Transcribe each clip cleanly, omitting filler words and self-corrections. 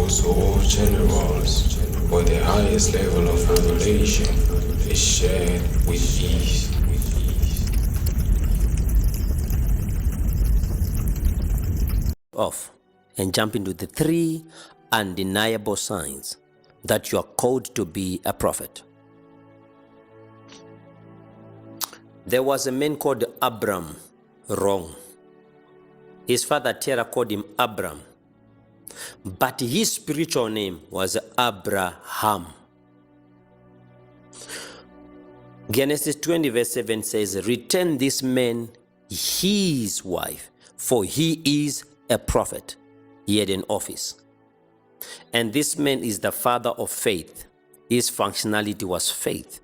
so generous, but the highest level of revelation is shared with ease. Off and jump into the 3 undeniable signs that you are called to be a prophet. There was a man called Abram. Wrong. His father Terah called him Abram, but his spiritual name was Abraham. Genesis 20 verse 7 says, return this man his wife, for he is a prophet. He had an office. And this man is the father of faith. His functionality was faith.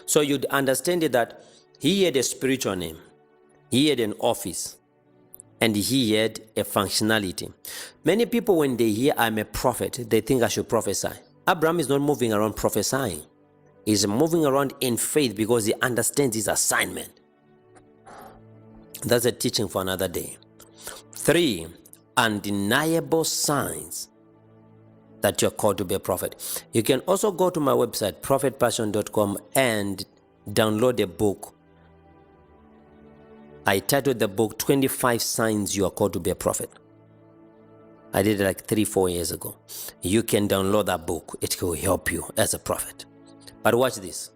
So you'd understand it that he had a spiritual name, he had an office, and he had a functionality. Many people, when they hear I'm a prophet, they think I should prophesy. Abraham is not moving around prophesying. He's moving around in faith because he understands his assignment. That's a teaching for another day. 3 undeniable signs that you're called to be a prophet. You can also go to my website, prophetpassion.com, and download a book. I titled the book 25 Signs You Are Called to Be a Prophet. I did it like 3-4 years ago. You can download that book. It will help you as a prophet. But watch this.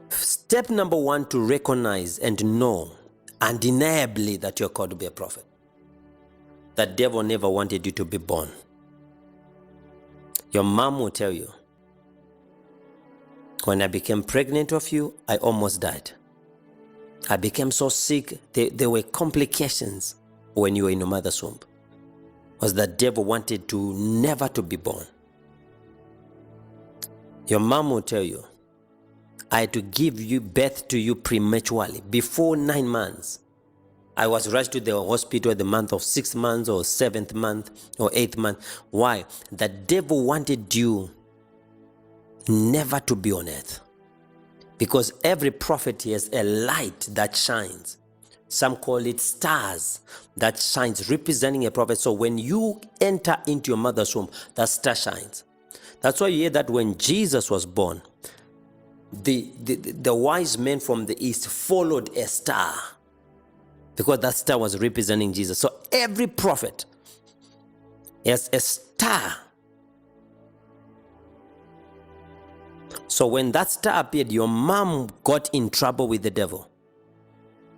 Step number 1 to recognize and know undeniably that you're called to be a prophet. The devil never wanted you to be born. Your mom will tell you, when I became pregnant of you, I almost died. I became so sick, there were complications when you were in your mother's womb. Because the devil wanted to never to be born. Your mom will tell you, I had to give you birth to you prematurely, before 9 months. I was rushed to the hospital at the month of 6th month or 7th month or 8th month. Why? The devil wanted you never to be on earth. Because every prophet has a light that shines. Some call it stars that shines, representing a prophet. So when you enter into your mother's womb, that star shines. That's why you hear that when Jesus was born, the wise men from the east followed a star, because that star was representing Jesus. So every prophet has a star. So when that star appeared, your mom got in trouble with the devil,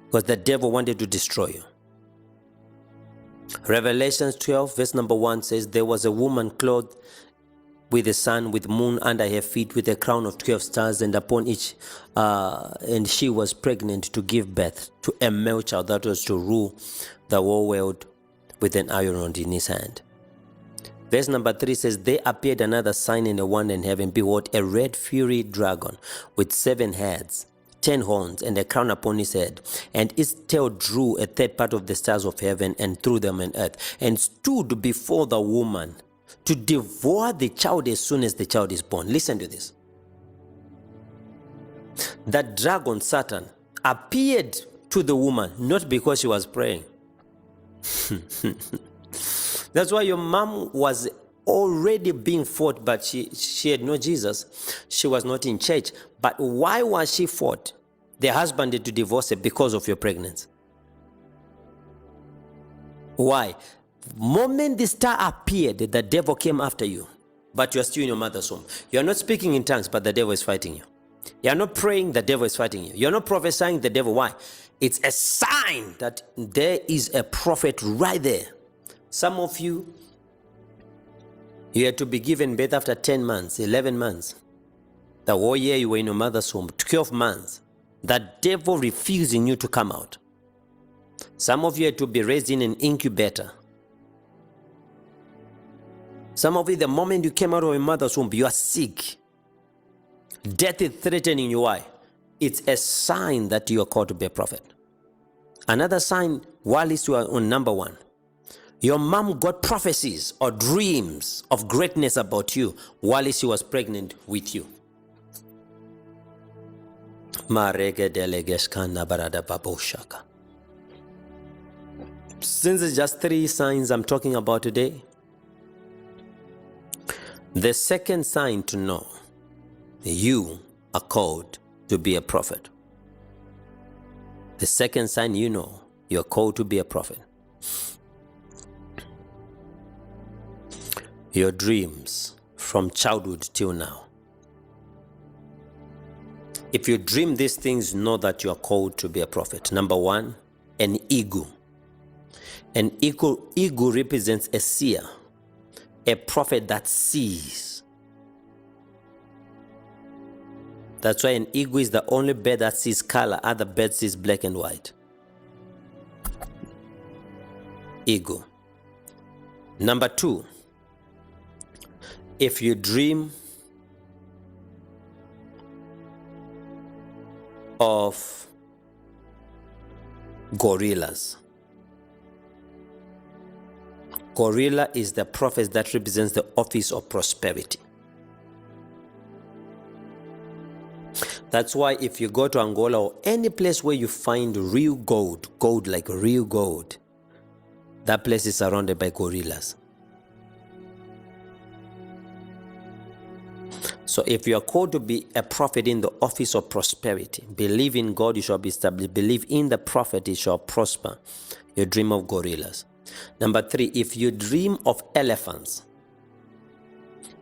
because the devil wanted to destroy you. Revelation 12 verse number 1 says, there was a woman clothed with the sun, with moon under her feet, with a crown of 12 stars, and upon each, and she was pregnant to give birth to a male child that was to rule the whole world with an iron rod in his hand. Verse number 3 says, there appeared another sign in the wonder in heaven. Behold, a red fiery dragon with 7 heads, 10 horns, and a crown upon his head. And its tail drew a third part of the stars of heaven and threw them on earth, and stood before the woman to devour the child as soon as the child is born. Listen to this. The dragon, Satan, appeared to the woman, not because she was praying. That's why your mom was already being fought, but she had no Jesus. She was not in church. But why was she fought? The husband had to divorce her because of your pregnancy. Why? The moment the star appeared, the devil came after you, but you are still in your mother's womb. You are not speaking in tongues, but the devil is fighting you. You are not praying, the devil is fighting you. You are not prophesying, the devil. Why? It's a sign that there is a prophet right there. Some of you, you had to be given birth after 10 months, 11 months. The whole year you were in your mother's womb, 12 months. The devil refusing you to come out. Some of you had to be raised in an incubator. Some of you, the moment you came out of your mother's womb, you are sick. Death is threatening you. Why? It's a sign that you are called to be a prophet. Another sign, while you are on number 1, your mom got prophecies or dreams of greatness about you while she was pregnant with you. Since it's just 3 signs I'm talking about today, The second sign to know you are called to be a prophet. The second sign you know you're called to be a prophet. Your dreams from childhood till now. If you dream these things, know that you are called to be a prophet. Number one, an ego. An ego represents a seer, a prophet that sees. That's why an eagle is the only bird that sees color. Other birds sees black and white. Ego. Number two, if you dream of gorillas. Gorilla is the prophet that represents the office of prosperity. That's why if you go to Angola or any place where you find real gold, gold like real gold, that place is surrounded by gorillas. So if you are called to be a prophet in the office of prosperity, believe in God, you shall be established. Believe in the prophet, you shall prosper. You dream of gorillas. Number three, if you dream of elephants,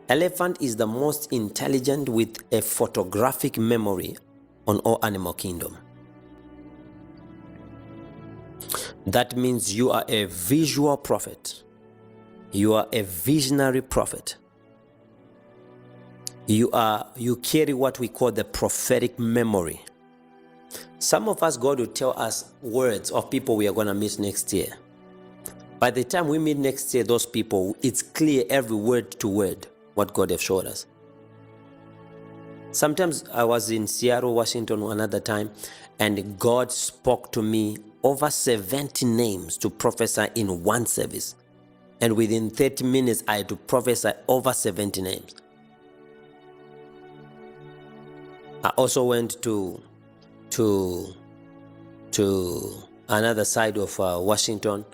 elephant is the most intelligent with a photographic memory on all animal kingdom. That means you are a visual prophet. You are a visionary prophet. You carry what we call the prophetic memory. Some of us, God will tell us words of people we are going to meet next year. By the time we meet next year, those people, it's clear every word to word what God has showed us. Sometimes I was in Seattle, Washington another time, and God spoke to me over 70 names to prophesy in one service. And within 30 minutes, I had to prophesy over 70 names. I also went to another side of Washington.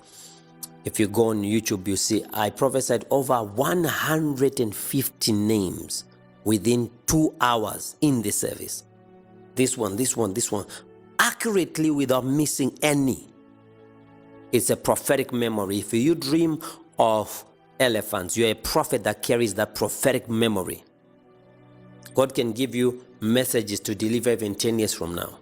If you go on YouTube, you see I prophesied over 150 names within 2 hours in the service. This one, accurately without missing any. It's a prophetic memory. If you dream of elephants, you're a prophet that carries that prophetic memory. God can give you messages to deliver even 10 years from now.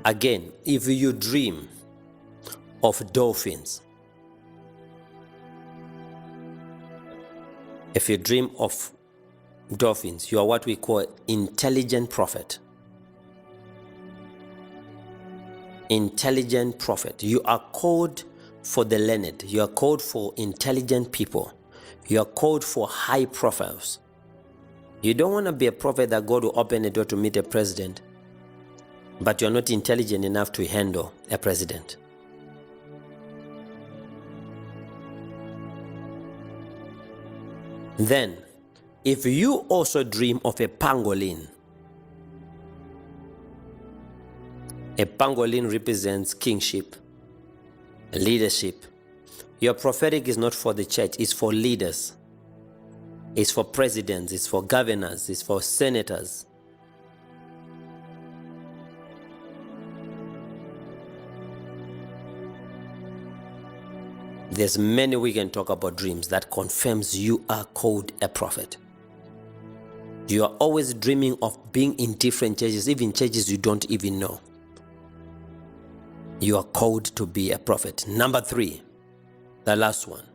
Again, if you dream of dolphins, if you dream of dolphins, you are what we call intelligent prophet. Intelligent prophet. You are called for the learned. You are called for intelligent people. You are called for high profiles. You don't want to be a prophet that God will open a door to meet a president, but you're not intelligent enough to handle a president. Then, if you also dream of a pangolin represents kingship, leadership. Your prophetic is not for the church, it's for leaders. It's for presidents, it's for governors, it's for senators. There's many we can talk about dreams that confirms you are called a prophet. You are always dreaming of being in different churches, even churches you don't even know. You are called to be a prophet. Number three, the last one.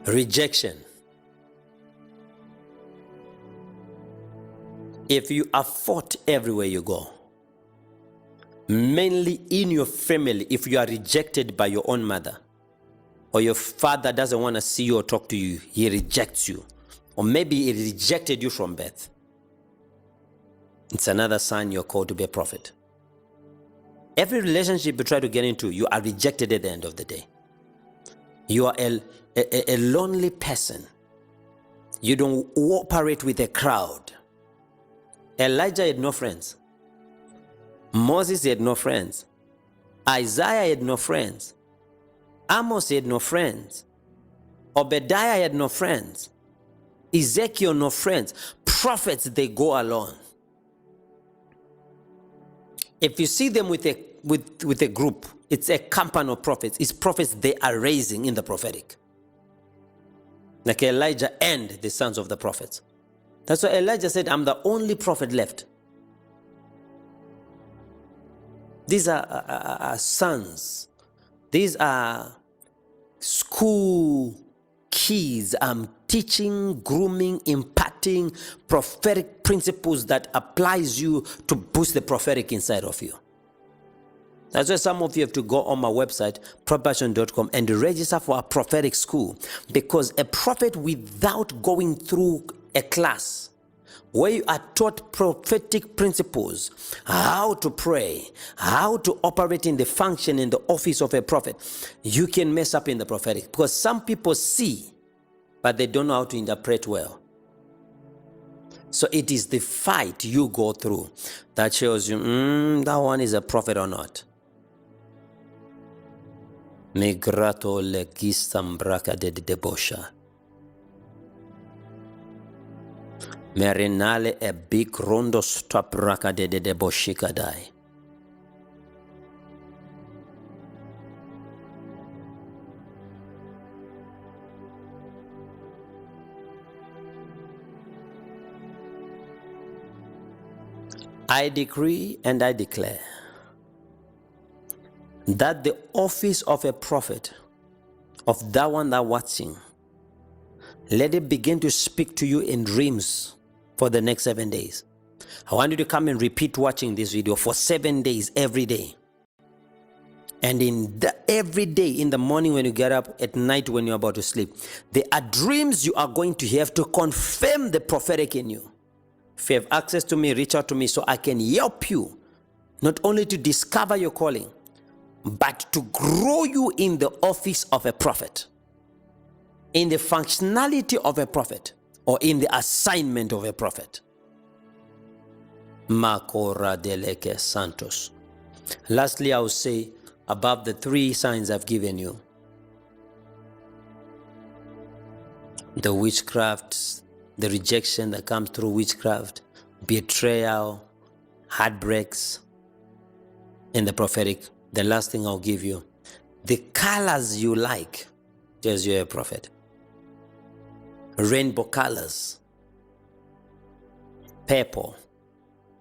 Rejection. If you are fought everywhere you go, mainly in your family, if you are rejected by your own mother, or your father doesn't want to see you or talk to you, he rejects you, or maybe he rejected you from birth, it's another sign you're called to be a prophet. Every relationship you try to get into, you are rejected at the end of the day. You are a lonely person. You don't operate with a crowd. Elijah had no friends. Moses had no friends. Isaiah had no friends. Amos had no friends. Obadiah had no friends. Ezekiel, no friends. Prophets, they go alone. If you see them with a group, it's a company of prophets. It's prophets they are raising in the prophetic. Like Elijah and the sons of the prophets. That's why Elijah said, I'm the only prophet left. These are sons. These are school kids. I'm teaching, grooming, imparting prophetic principles that applies you to boost the prophetic inside of you. That's why some of you have to go on my website, prophetpassion.com, and register for a prophetic school. Because a prophet, without going through a class where you are taught prophetic principles, how to pray, how to operate in the function in the office of a prophet, you can mess up in the prophetic. Because some people see, but they don't know how to interpret well. So it is the fight you go through that shows you, that one is a prophet or not. Migrato legistam braca de debosha. Merinale e big rondo stop braca de deboshika dai. I decree and I declare that the office of a prophet, of that one that watching, let it begin to speak to you in dreams for the next 7 days. I want you to come and repeat watching this video for 7 days every day. And every day, in the morning when you get up, at night when you're about to sleep, there are dreams you are going to have to confirm the prophetic in you. If you have access to me, reach out to me so I can help you not only to discover your calling, but to grow you in the office of a prophet, in the functionality of a prophet, or in the assignment of a prophet. Makora deleke santos. Lastly, I will say above the 3 signs I've given you: the witchcraft, the rejection that comes through witchcraft, betrayal, heartbreaks, in the prophetic. The last thing I'll give you, the colors you like, tells you're a prophet. Rainbow colors, purple,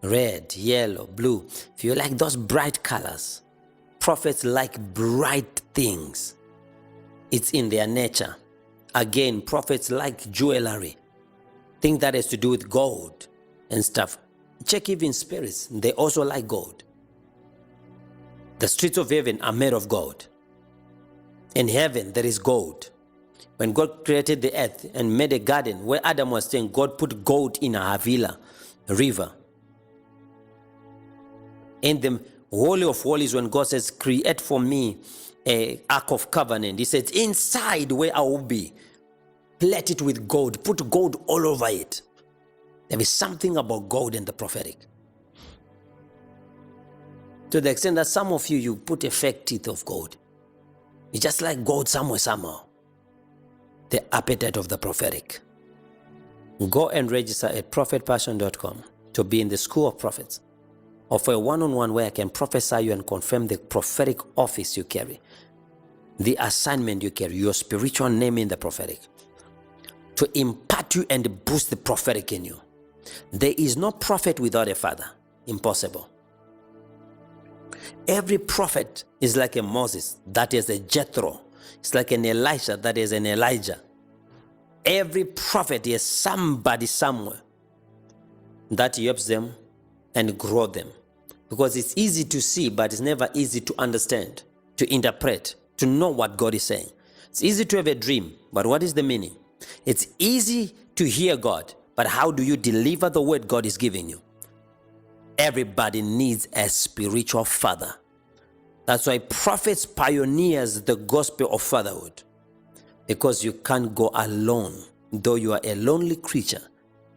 red, yellow, blue. If you like those bright colors, prophets like bright things. It's in their nature. Again, prophets like jewelry, things that has to do with gold and stuff. Check even spirits, they also like gold. The streets of heaven are made of gold. In heaven, there is gold. When God created the earth and made a garden where Adam was staying, God put gold in a Havila river. In the Holy of Holies, when God says, create for me an ark of covenant, he says, inside where I will be, plait it with gold, put gold all over it. There is something about gold in the prophetic. To the extent that some of you put a fake teeth of gold. You just like gold somewhere, somehow. The appetite of the prophetic. Go and register at prophetpassion.com to be in the school of prophets, or for a one-on-one where I can prophesy you and confirm the prophetic office you carry, the assignment you carry, your spiritual name in the prophetic, to impart you and boost the prophetic in you. There is no prophet without a father. Impossible. Every prophet is like a Moses, that is a Jethro. It's like an Elisha, that is an Elijah. Every prophet is somebody somewhere that helps them and grow them. Because it's easy to see, but it's never easy to understand, to interpret, to know what God is saying. It's easy to have a dream, but what is the meaning? It's easy to hear God, but how do you deliver the word God is giving you? Everybody needs a spiritual father. That's why prophets pioneers the gospel of fatherhood. Because you can't go alone. Though you are a lonely creature,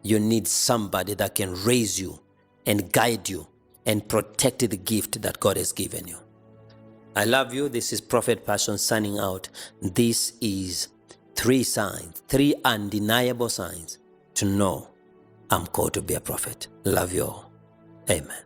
you need somebody that can raise you and guide you and protect the gift that God has given you. I love you. This is Prophet Passion signing out. This is 3 signs, 3 undeniable signs to know I'm called to be a prophet. Love you all. Amen.